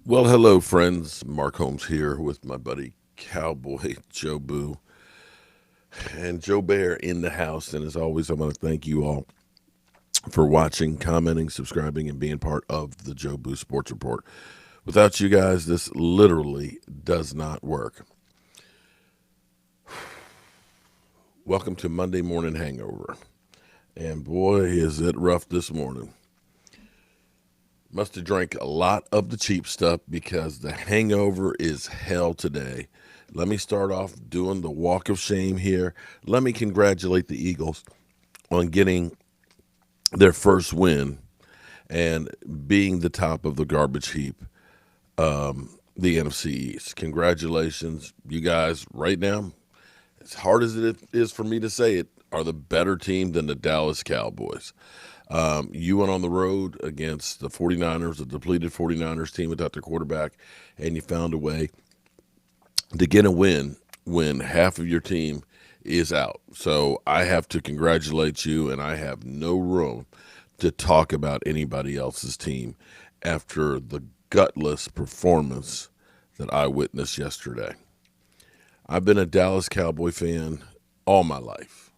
Well, hello, friends. Mark Holmes here with my buddy Cowboy Joe Boo and Joe Bear in the house. And as always, I want to thank you all for watching, commenting, subscribing, and being part of the Joe Boo Sports Report. Without you guys, this literally does not work. Welcome to Monday Morning Hangover. And boy, is it rough this morning. Must have drank a lot of the cheap stuff because the hangover is hell today. Let me start off doing the walk of shame here. Let me congratulate the Eagles on getting their first win and being the top of the garbage heap, the NFC East. Congratulations, you guys, right now, as hard as it is for me to say it, are the better team than the Dallas Cowboys. You went on the road against the 49ers, a depleted 49ers team without their quarterback, and you found a way to get a win when half of your team is out. So I have to congratulate you, and I have no room to talk about anybody else's team after the gutless performance that I witnessed yesterday. I've been a Dallas Cowboy fan all my life,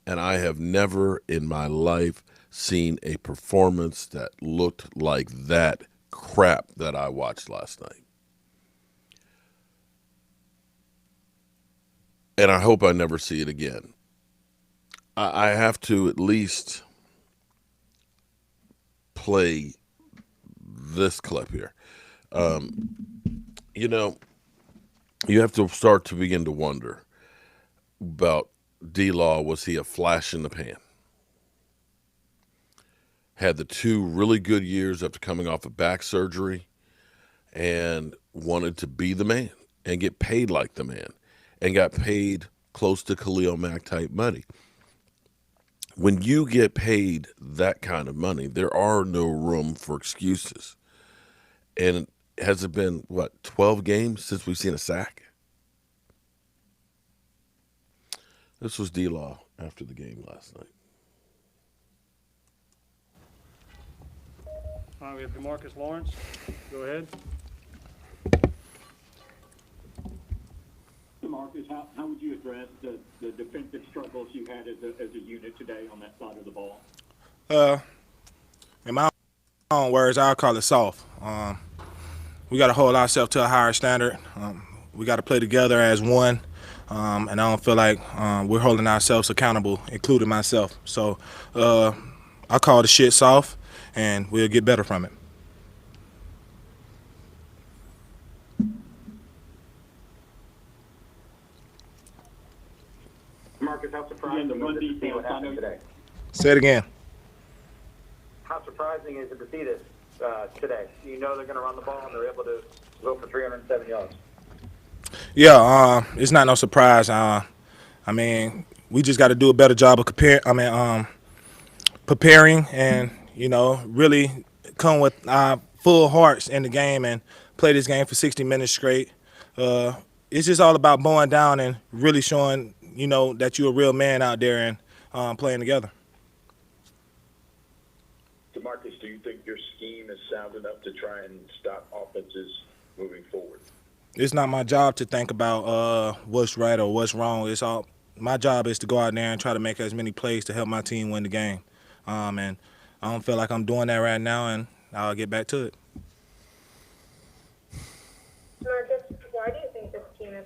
and I have never in my life seen a performance that looked like that crap that I watched last night. And I hope I never see it again. I have to at least play this clip here. You know, you have to start to begin to wonder about D-Law. Was he a flash in the pan? Had the two really good years after coming off of back surgery and wanted to be the man and get paid like the man and got paid close to Khalil Mack type money. When you get paid that kind of money, there are no room for excuses. And has it been, 12 games since we've seen a sack? This was D-Law after the game last night. All right, we have DeMarcus Lawrence. Go ahead. Marcus, how would you address the defensive struggles you had as a unit today on that side of the ball? In my own words, I'll call it soft. We got to hold ourselves to a higher standard. We got to play together as one, and I don't feel like we're holding ourselves accountable, including myself. So I call the shit soft, and we'll get better from it. Marcus, how surprising the run defense what happened today? Say it again. How surprising is it to see this today? You know they're going to run the ball and they're able to go for 307 yards. Yeah, it's not no surprise. We just got to do a better job of preparing and, really come with our full hearts in the game and play this game for 60 minutes straight. It's just all about bowing down and really showing, that you're a real man out there and playing together. DeMarcus, do you think your scheme is sound enough to try and stop offenses moving forward? It's not my job to think about what's right or what's wrong. My job is to go out there and try to make as many plays to help my team win the game. And I don't feel like I'm doing that right now, and I'll get back to it. Marcus, why do you think this team is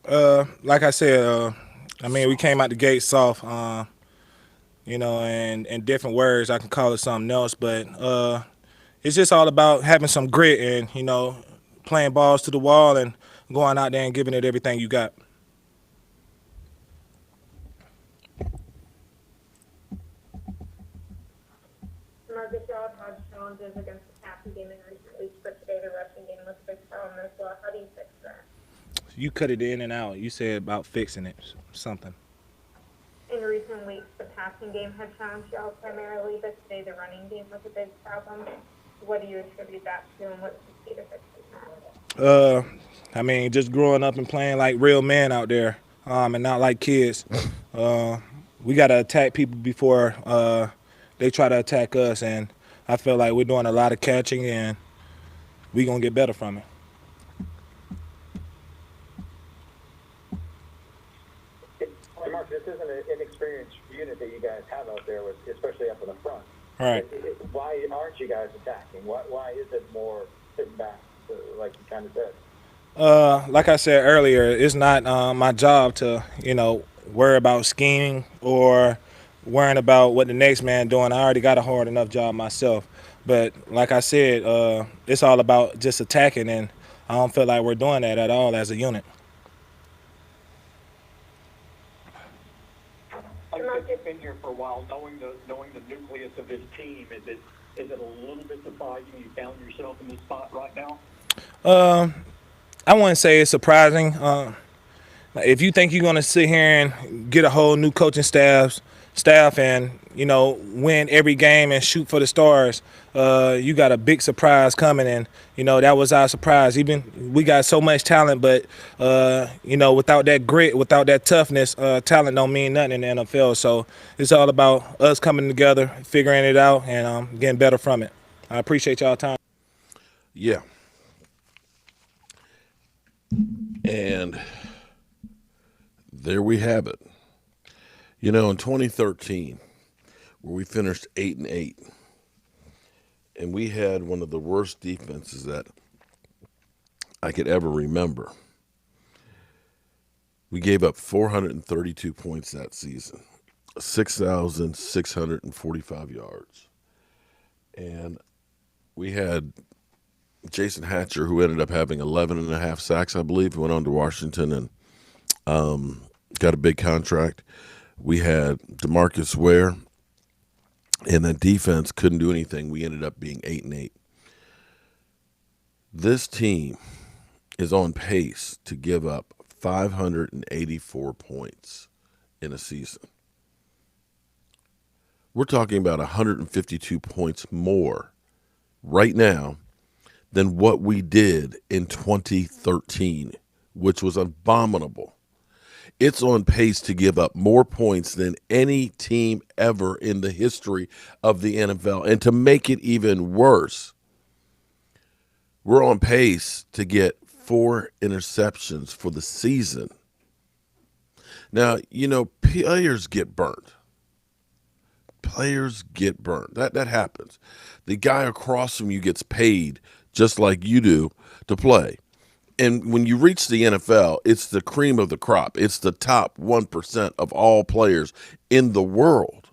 1-3? Like I said, we came out the gate soft. And in different words, I can call it something else, but it's just all about having some grit and, playing balls to the wall and going out there and giving it everything you got. Marcus, y'all have had challenges against the passing game in recent weeks, but today the rushing game was a big problem as well. How do you fix that? You cut it in and out. You said about fixing it, something. In recent weeks, the passing game had challenged y'all primarily, but today the running game was a big problem. What do you attribute that to, and what's the key to fixing that? Just growing up and playing like real men out there, and not like kids. We got to attack people before they try to attack us, and I feel like we're doing a lot of catching and we gonna get better from it. Mark, this isn't an inexperienced unit that you guys have out there, especially up in the front. All right. Why aren't you guys attacking? Why is it more sitting back, like you kind of said? Like I said earlier, it's not my job to, worry about scheming or worrying about what the next man doing. I already got a hard enough job myself. But like I said, it's all about just attacking, and I don't feel like we're doing that at all as a unit. You've been here for a while, knowing the nucleus of this team. Is it a little bit surprising you found yourself in this spot right now? I wouldn't say it's surprising. If you think you're going to sit here and get a whole new coaching staff and, win every game and shoot for the stars, you got a big surprise coming. And, that was our surprise. Even we got so much talent, but, without that grit, without that toughness, talent don't mean nothing in the NFL. So it's all about us coming together, figuring it out, and getting better from it. I appreciate y'all time. Yeah. And there we have it. In 2013, where we finished 8-8, and we had one of the worst defenses that I could ever remember. We gave up 432 points that season, 6,645 yards. And we had Jason Hatcher, who ended up having 11 and a half sacks, I believe, who went on to Washington and got a big contract. We had DeMarcus Ware, and the defense couldn't do anything. We ended up being 8-8. This team is on pace to give up 584 points in a season. We're talking about 152 points more right now than what we did in 2013, which was abominable. It's on pace to give up more points than any team ever in the history of the NFL. And to make it even worse, we're on pace to get 4 interceptions for the season. Now, players get burnt. Players get burnt. That happens. The guy across from you gets paid just like you do to play. And when you reach the NFL, it's the cream of the crop. It's the top 1% of all players in the world.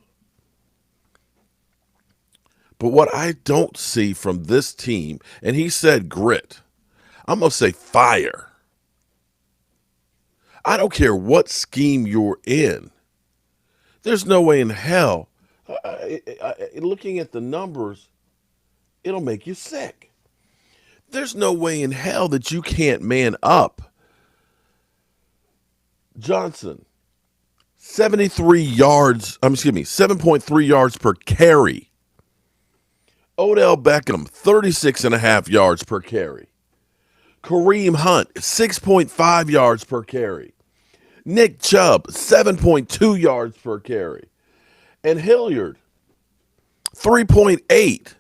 But what I don't see from this team, and he said grit, I'm going to say fire. I don't care what scheme you're in. There's no way in hell, looking at the numbers, it'll make you sick. There's no way in hell that you can't man up. Johnson, 7.3 yards per carry. Odell Beckham, 36.5 yards per carry. Kareem Hunt, 6.5 yards per carry. Nick Chubb, 7.2 yards per carry. And Hilliard, 3.8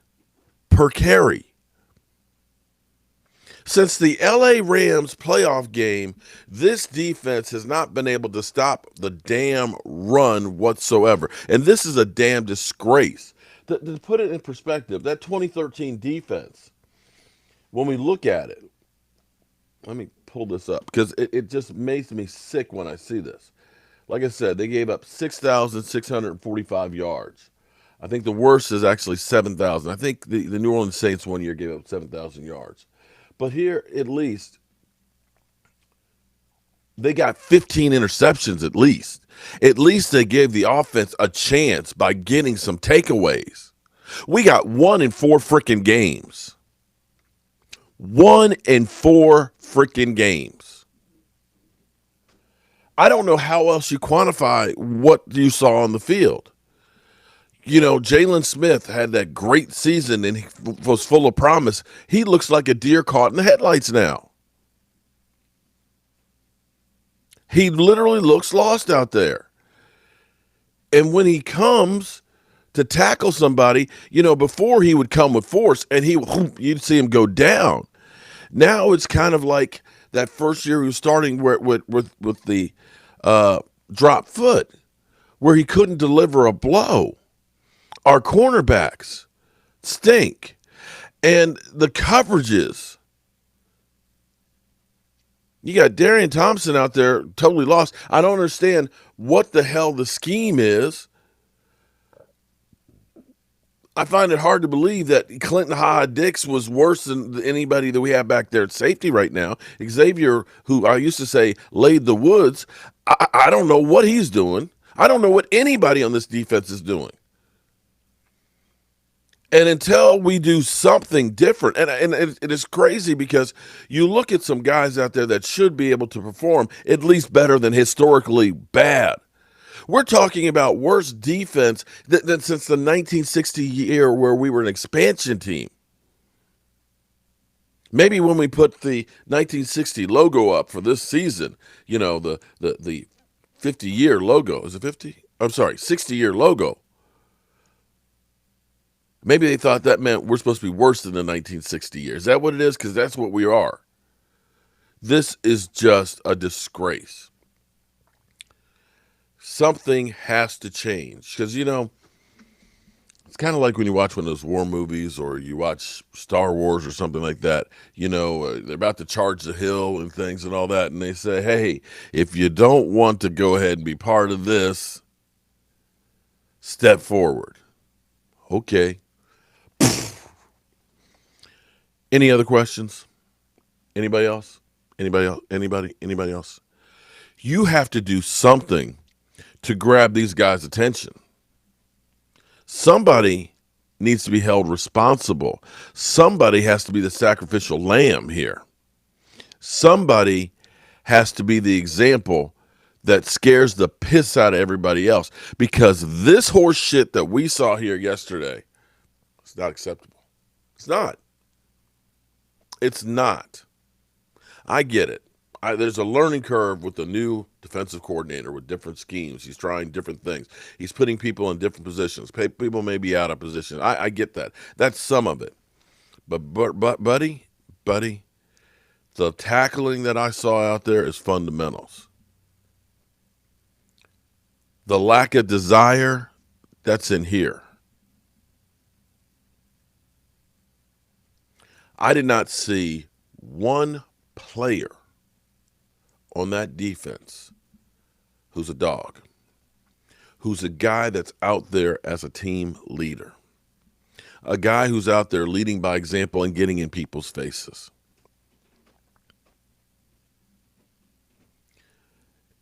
per carry. Since the LA Rams playoff game, this defense has not been able to stop the damn run whatsoever. And this is a damn disgrace. To put it in perspective, that 2013 defense, when we look at it, let me pull this up because it just makes me sick when I see this. Like I said, they gave up 6,645 yards. I think the worst is actually 7,000. I think the New Orleans Saints one year gave up 7,000 yards. But here, at least, they got 15 interceptions at least. At least they gave the offense a chance by getting some takeaways. We got 1 in 4 freaking games. 1 in 4 freaking games. I don't know how else you quantify what you saw on the field. Jalen Smith had that great season and he was full of promise. He looks like a deer caught in the headlights now. He literally looks lost out there. And when he comes to tackle somebody. Before he would come with force and you'd see him go down. Now it's kind of like that first year he was starting with the drop foot, where he couldn't deliver a blow. Our cornerbacks stink. And the coverages. You got Darian Thompson out there totally lost. I don't understand what the hell the scheme is. I find it hard to believe that Clinton Ha-Dix was worse than anybody that we have back there at safety right now. Xavier, who I used to say laid the woods, I don't know what he's doing. I don't know what anybody on this defense is doing. And until we do something different, and it is crazy because you look at some guys out there that should be able to perform at least better than historically bad. We're talking about worse defense than since the 1960 year where we were an expansion team. Maybe when we put the 1960 logo up for this season, the 50-year logo. Is it 50? I'm sorry, 60-year logo. Maybe they thought that meant we're supposed to be worse than the 1960 years. Is that what it is? Because that's what we are. This is just a disgrace. Something has to change. Because, it's kind of like when you watch one of those war movies or you watch Star Wars or something like that. They're about to charge the hill and things and all that. And they say, hey, if you don't want to go ahead and be part of this, step forward. Okay. Any other questions? Anybody else? Anybody else? Anybody else? You have to do something to grab these guys' attention. Somebody needs to be held responsible. Somebody has to be the sacrificial lamb here. Somebody has to be the example that scares the piss out of everybody else, because this horse shit that we saw here yesterday is not acceptable. It's not. It's not. I get it. There's a learning curve with the new defensive coordinator with different schemes. He's trying different things. He's putting people in different positions. People may be out of position. I get that. That's some of it. But buddy, the tackling that I saw out there is fundamentals. The lack of desire, that's in here. I did not see one player on that defense who's a dog, who's a guy that's out there as a team leader, a guy who's out there leading by example and getting in people's faces.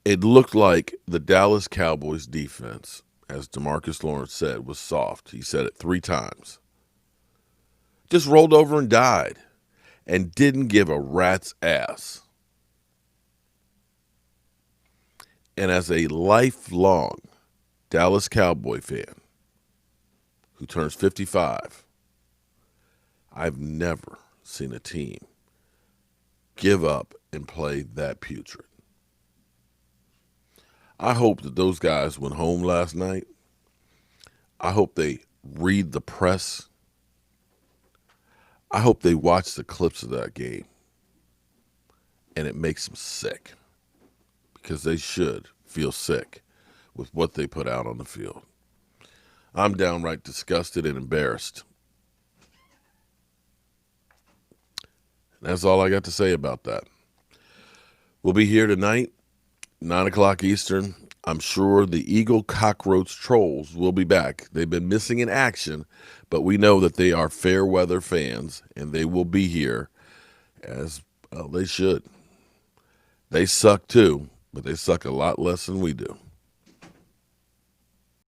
It looked like the Dallas Cowboys defense, as DeMarcus Lawrence said, was soft. He said it 3 times. Just rolled over and died and didn't give a rat's ass. And as a lifelong Dallas Cowboy fan who turns 55, I've never seen a team give up and play that putrid. I hope that those guys went home last night. I hope they read the press. I hope they watch the clips of that game and it makes them sick, because they should feel sick with what they put out on the field. I'm downright disgusted and embarrassed. And that's all I got to say about that. We'll be here tonight, 9 o'clock Eastern. I'm sure the Eagle Cockroach Trolls will be back. They've been missing in action, but we know that they are fair weather fans, and they will be here as well they should. They suck too, but they suck a lot less than we do.